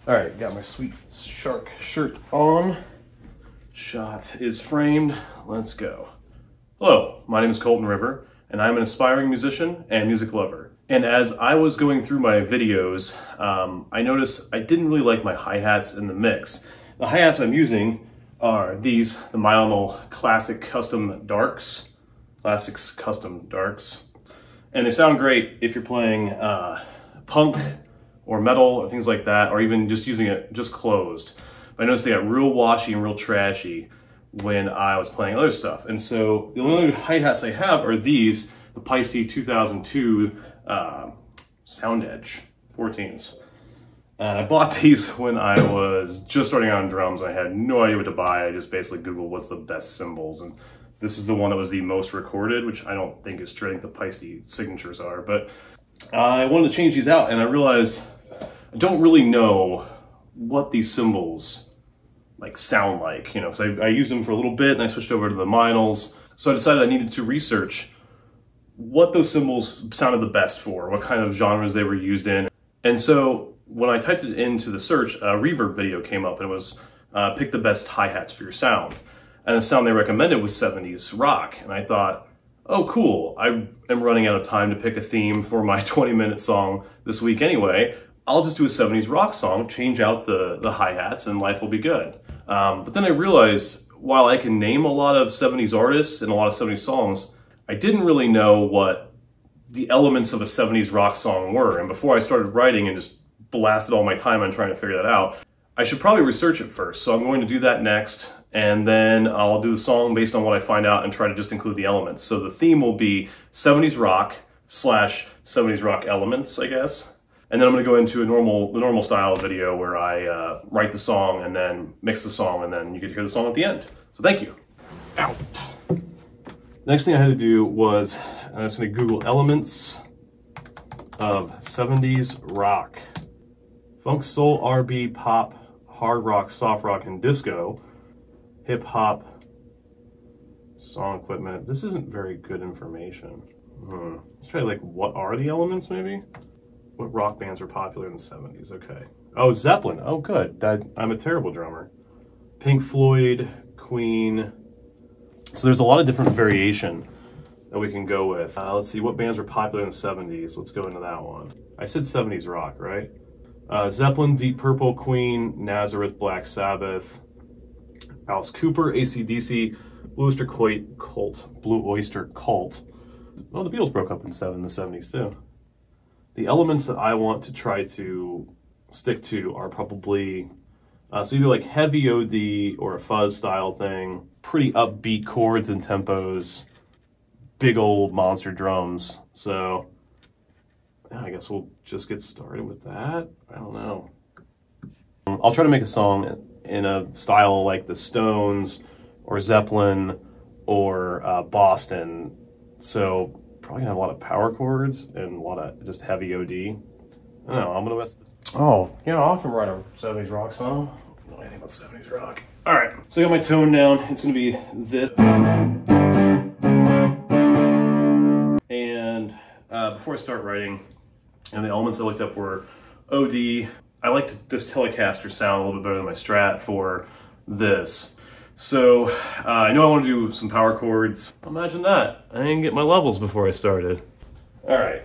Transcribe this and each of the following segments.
All right, got my sweet shark shirt on. Shot is framed. Let's go. Hello, my name is Colton River, and I'm an aspiring musician and music lover. And as I was going through my videos, I noticed I didn't really like my hi-hats in the mix. The hi-hats I'm using are these, the Mylonel Classics Custom Darks. And they sound great if you're playing punk or metal or things like that, or even just using it just closed. But I noticed they got real washy and real trashy when I was playing other stuff. And so the only other hi-hats I have are these, the Peisty 2002 Sound Edge 14s. And I bought these when I was just starting out on drums. I had no idea what to buy. I just basically Googled what's the best cymbals. And this is the one that was the most recorded, which I don't think is true. I think the Peisty signatures are. But I wanted to change these out, and I realized I don't really know what these cymbals like sound like, you know, because I used them for a little bit and I switched over to the Mylonels. So I decided I needed to research what those cymbals sounded the best for, what kind of genres they were used in. And so when I typed it into the search, a reverb video came up, and it was pick the best hi-hats for your sound. And the sound they recommended was 70s rock. And I thought, oh cool, I am running out of time to pick a theme for my 20-minute song this week anyway. I'll just do a 70s rock song, change out the hi-hats, and life will be good. But then I realized, while I can name a lot of 70s artists and a lot of 70s songs, I didn't really know what the elements of a 70s rock song were. And before I started writing and just blasted all my time on trying to figure that out, I should probably research it first. So I'm going to do that next, and then I'll do the song based on what I find out and try to just include the elements. So the theme will be 70s rock / 70s rock elements, I guess. And then I'm going to go into the normal style video where I write the song and then mix the song, and then you get to hear the song at the end. So thank you. Out. Next thing I had to do was, I was going to Google elements of 70s rock. Funk, soul, R&B, pop, hard rock, soft rock, and disco. Hip hop, song equipment. This isn't very good information. Let's try like, what are the elements maybe? What rock bands were popular in the 70s? Okay. Oh, Zeppelin. Oh, good. I'm a terrible drummer. Pink Floyd, Queen. So there's a lot of different variation that we can go with. Let's see, what bands were popular in the 70s? Let's go into that one. I said 70s rock, right? Zeppelin, Deep Purple, Queen, Nazareth, Black Sabbath, Alice Cooper, AC/DC, Blue Oyster Cult. Well, the Beatles broke up in the 70s too. The elements that I want to try to stick to are probably, so either like heavy OD or a fuzz style thing, pretty upbeat chords and tempos, big old monster drums. So I guess we'll just get started with that. I don't know. I'll try to make a song in a style like the Stones or Zeppelin or Boston. So probably gonna have a lot of power chords and a lot of just heavy OD. I don't know, I'm gonna mess. Oh, yeah, I can write a 70s rock song. I don't know anything about 70s rock. All right, so I got my tone down. It's gonna be this. And before I start writing, and the elements I looked up were OD. I liked this Telecaster sound a little bit better than my Strat for this. So I know I want to do some power chords. Imagine that. I didn't get my levels before I started. All right,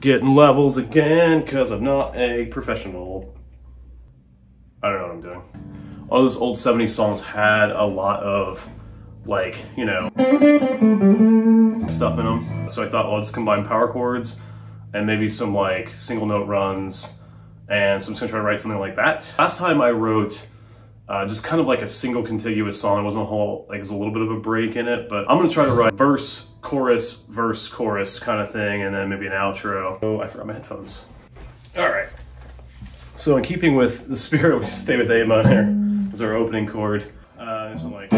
getting levels again because I'm not a professional. I don't know what I'm doing. All those old 70s songs had a lot of, like, you know, stuff in them. So I thought, well, I'll just combine power chords and maybe some like single note runs, and so I'm just gonna try to write something like that. Last time I wrote just kind of like a single contiguous song. It wasn't a whole, like, there's a little bit of a break in it, but I'm gonna try to write verse, chorus kind of thing, and then maybe an outro. Oh, I forgot my headphones. All right. So in keeping with the spirit, we stay with A minor as our opening chord. Something like.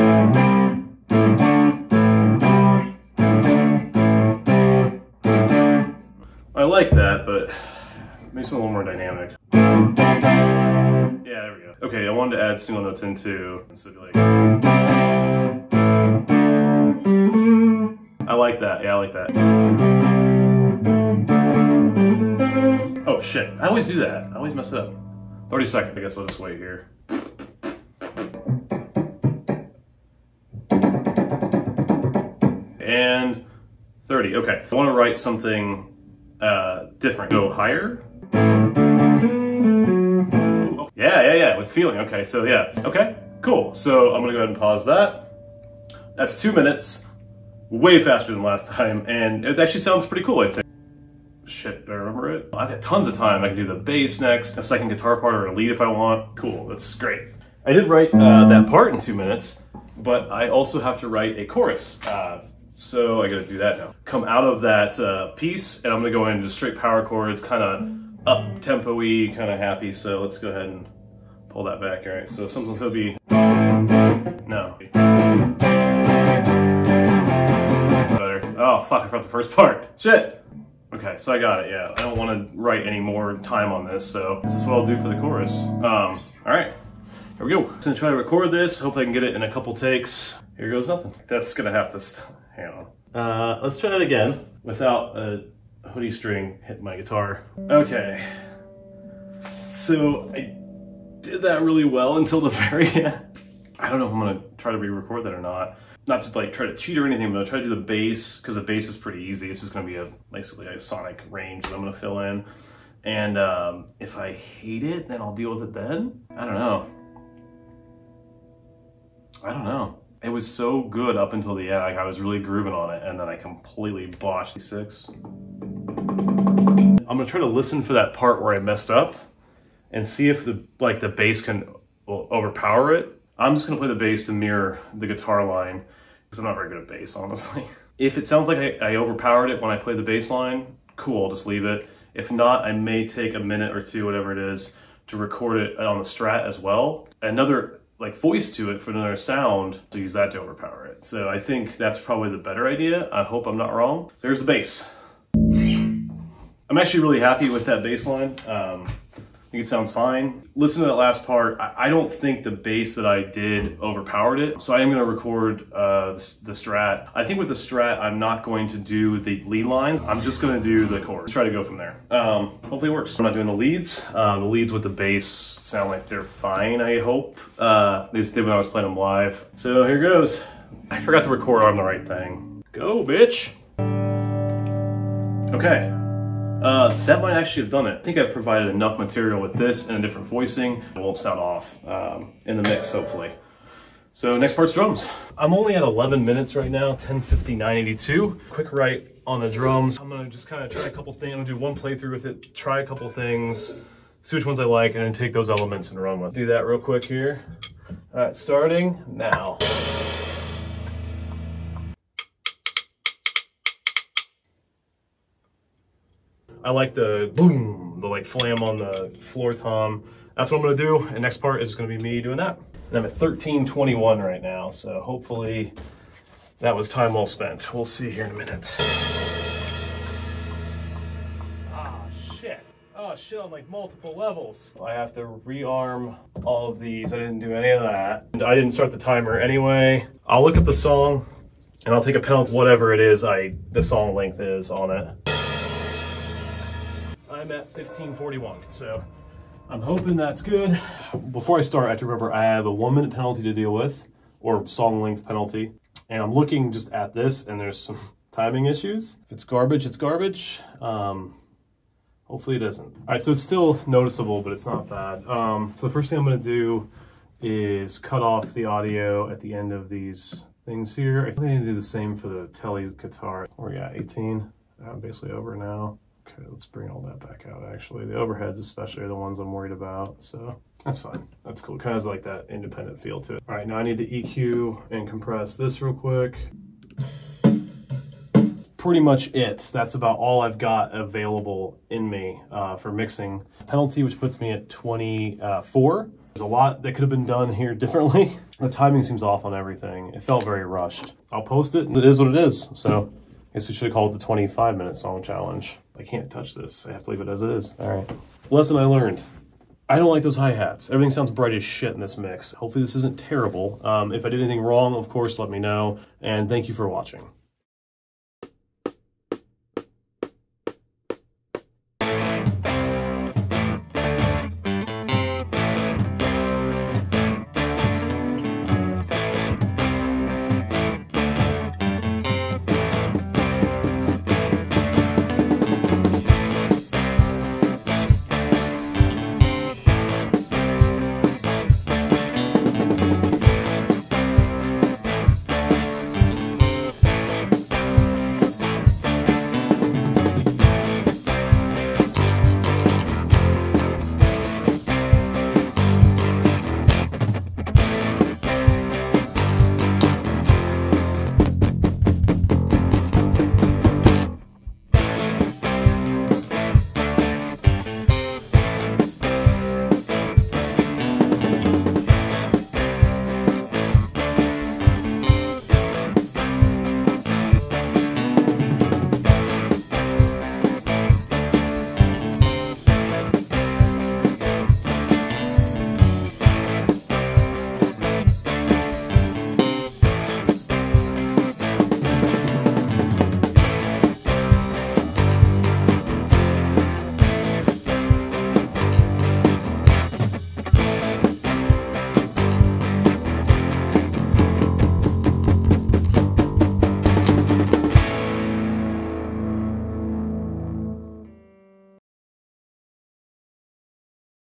I like that, but it makes it a little more dynamic. Yeah, there we go. Okay, I wanted to add single notes in too. So like, I like that. Yeah, I like that. Oh shit! I always do that. I always mess it up. 30 seconds, I guess I'll just wait here. And 30, okay. I want to write something different. Go higher. Yeah, with feeling. Okay, so yeah, okay, cool. So I'm gonna go ahead and pause that. That's 2 minutes, way faster than last time, and it actually sounds pretty cool, I think. Shit, do I remember it? I've got tons of time. I can do the bass next, a second guitar part or a lead if I want. Cool, that's great. I did write that part in 2 minutes, but I also have to write a chorus. So I gotta do that now. Come out of that piece, and I'm gonna go into straight power chords, kind of up-tempo-y, kind of happy. So let's go ahead and pull that back. All right, so something's gonna be, no. Better. Oh, fuck, I forgot the first part. Shit. Okay, so I got it, yeah. I don't want to write any more time on this, so this is what I'll do for the chorus. All right, here we go. I'm gonna try to record this. Hopefully I can get it in a couple takes. Here goes nothing. That's gonna have to, hang on. Let's try that again without a hoodie string hitting my guitar. Okay, so I did that really well until the very end. I don't know if I'm gonna try to re-record that or not. Not to like try to cheat or anything, but I'll try to do the bass, because the bass is pretty easy. It's just gonna be basically a sonic range that I'm gonna fill in. And if I hate it, then I'll deal with it then. I don't know. It was so good up until the end. Like, I was really grooving on it, and then I completely botched the 6. I'm gonna try to listen for that part where I messed up and see if the bass can overpower it. I'm just gonna play the bass to mirror the guitar line, because I'm not very good at bass, honestly. If it sounds like I overpowered it when I play the bass line, cool, I'll just leave it. If not, I may take a minute or two, whatever it is, to record it on the Strat as well. Another voice to it for another sound, to use that to overpower it. So I think that's probably the better idea. I hope I'm not wrong. So here's the bass. I'm actually really happy with that bass line. I think it sounds fine. Listen to that last part. I don't think the bass that I did overpowered it. So I am gonna record the Strat. I think with the Strat, I'm not going to do the lead lines. I'm just gonna do the chorus. Try to go from there. Hopefully it works. I'm not doing the leads. The leads with the bass sound like they're fine, I hope. They did when I was playing them live. So here goes. I forgot to record on the right thing. Go, bitch. Okay. That might actually have done it. I think I've provided enough material with this and a different voicing. It won't sound off in the mix, hopefully. So next part's drums. I'm only at 11 minutes right now, 10:59:82. Quick write on the drums. I'm gonna just kind of try a couple things. I'm gonna do one playthrough with it, try a couple things, see which ones I like, and then take those elements and run with. Do that real quick here. All right, starting now. I like the boom, the flam on the floor tom. That's what I'm gonna do. And next part is gonna be me doing that. And I'm at 13:21 right now, so hopefully that was time well spent. We'll see here in a minute. Oh shit, on multiple levels. I have to rearm all of these. I didn't do any of that. And I didn't start the timer anyway. I'll look up the song and I'll take a penalty, whatever it is the song length is on it. I'm at 15:41, so I'm hoping that's good. Before I start, I have to remember I have a 1-minute penalty to deal with, or song length penalty. And I'm looking just at this, and there's some timing issues. If it's garbage, it's garbage. Hopefully it isn't. All right, so it's still noticeable, but it's not bad. So the first thing I'm gonna do is cut off the audio at the end of these things here. I think I need to do the same for the Tele guitar. We're at 18, I'm basically over now. Okay, let's bring all that back out, actually. The overheads especially are the ones I'm worried about, so that's fine. That's cool. It kind of has that independent feel to it. All right, now I need to EQ and compress this real quick. Pretty much it. That's about all I've got available in me for mixing. Penalty, which puts me at 24. There's a lot that could have been done here differently. The timing seems off on everything. It felt very rushed. I'll post it. It is what it is, so I guess we should have called it the 25-minute song challenge. I can't touch this. I have to leave it as it is. All right. Lesson I learned. I don't like those hi-hats. Everything sounds bright as shit in this mix. Hopefully this isn't terrible. If I did anything wrong, of course, let me know. And thank you for watching.